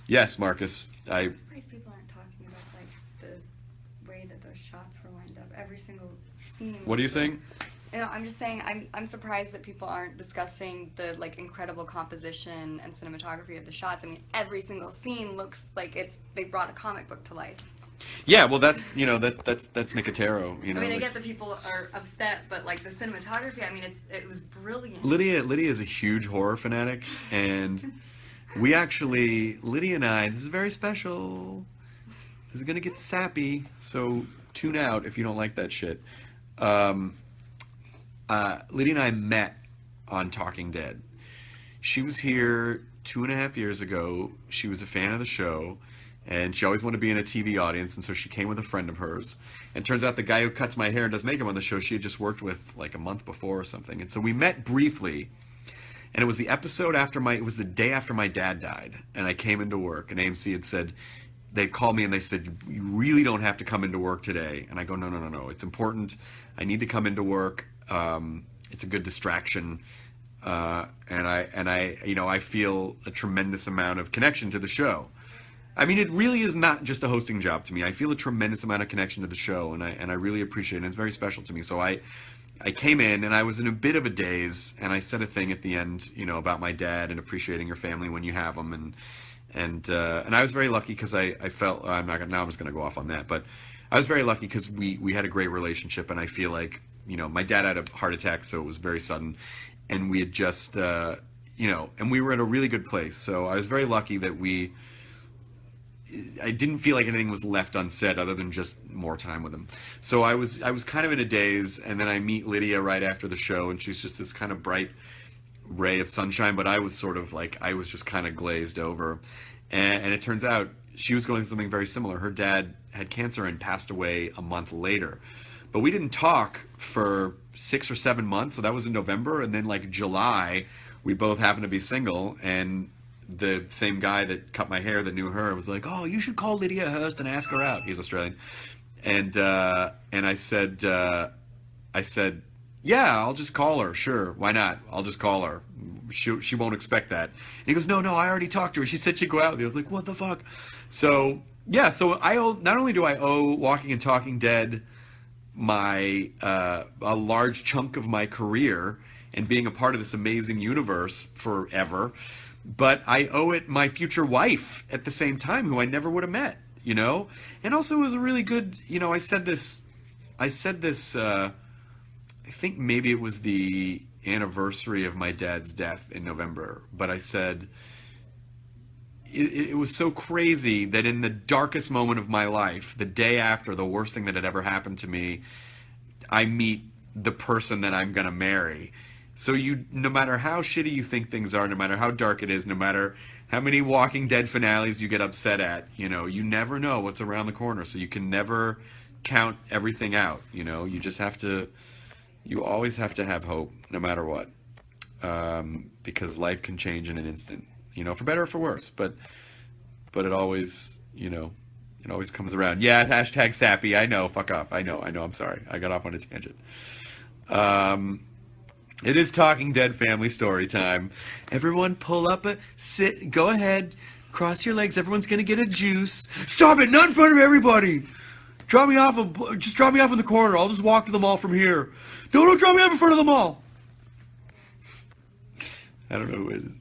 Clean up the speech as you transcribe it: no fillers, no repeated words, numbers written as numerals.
Yes, Marcus. I'm surprised people aren't talking about like the way that those shots were lined up. Every single scene. What are you saying? You know, I'm just saying I'm surprised that people aren't discussing the like incredible composition and cinematography of the shots. I mean, every single scene looks like they brought a comic book to life. Yeah, well, that's that's Nicotero. I mean, I get that people are upset, but like the cinematography, I mean, it was brilliant. Lydia is a huge horror fanatic, and we actually, Lydia and I, this is very special. This is gonna get sappy, so tune out if you don't like that shit. Lydia and I met on Talking Dead. She was here 2.5 years ago. She was a fan of the show, and she always wanted to be in a TV audience, and so she came with a friend of hers. And turns out the guy who cuts my hair and does makeup on the show, she had just worked with like a month before or something. And so we met briefly, and it was the episode after it was the day after my dad died, and I came into work, and AMC had said, they called me and they said, you really don't have to come into work today. And I go, no, it's important. I need to come into work. It's a good distraction. And I, you know, I feel a tremendous amount of connection to the show. I mean, it really is not just a hosting job to me. I feel a tremendous amount of connection to the show, and I really appreciate it. It's very special to me. So I came in, and I was in a bit of a daze, and I said a thing at the end, you know, about my dad and appreciating your family when you have them, and I was very lucky because I felt I'm just gonna go off on that, but I was very lucky because we had a great relationship, and I feel like, you know, my dad had a heart attack, so it was very sudden, and we had just you know, and we were in a really good place. So I was very lucky that I didn't feel like anything was left unsaid other than just more time with him. So I was kind of in a daze, and then I meet Lydia right after the show, and she's just this kind of bright ray of sunshine, but I was sort of like, I was just kind of glazed over. And it turns out she was going through something very similar. Her dad had cancer and passed away a month later. But we didn't talk for 6 or 7 months, so that was in November, and then like July, we both happened to be single, and the same guy that cut my hair that knew her was like, oh, you should call Lydia Hearst and ask her out. He's Australian. And I said, yeah, I'll just call her. Sure, why not? I'll just call her. She won't expect that. And he goes, no, I already talked to her. She said she'd go out with you. I was like, what the fuck? So, yeah, so not only do I owe Walking and Talking Dead my a large chunk of my career and being a part of this amazing universe forever, but I owe it my future wife at the same time, who I never would have met, you know? And also it was a really good, you know, I said this, I think maybe it was the anniversary of my dad's death in November, but I said, it was so crazy that in the darkest moment of my life, the day after the worst thing that had ever happened to me, I meet the person that I'm going to marry. So no matter how shitty you think things are, no matter how dark it is, no matter how many Walking Dead finales you get upset at, you know, you never know what's around the corner. So you can never count everything out, you know. You just have to, you always have to have hope, no matter what, because life can change in an instant, you know, for better or for worse. But it always, you know, it always comes around. Yeah, hashtag sappy. I know. Fuck off. I know. I'm sorry. I got off on a tangent. It is Talking Dead family story time. Everyone pull up sit. Go ahead. Cross your legs. Everyone's going to get a juice. Stop it. Not in front of everybody. Just drop me off in the corner. I'll just walk to the mall from here. No, don't drop me off in front of the mall. I don't know who it is.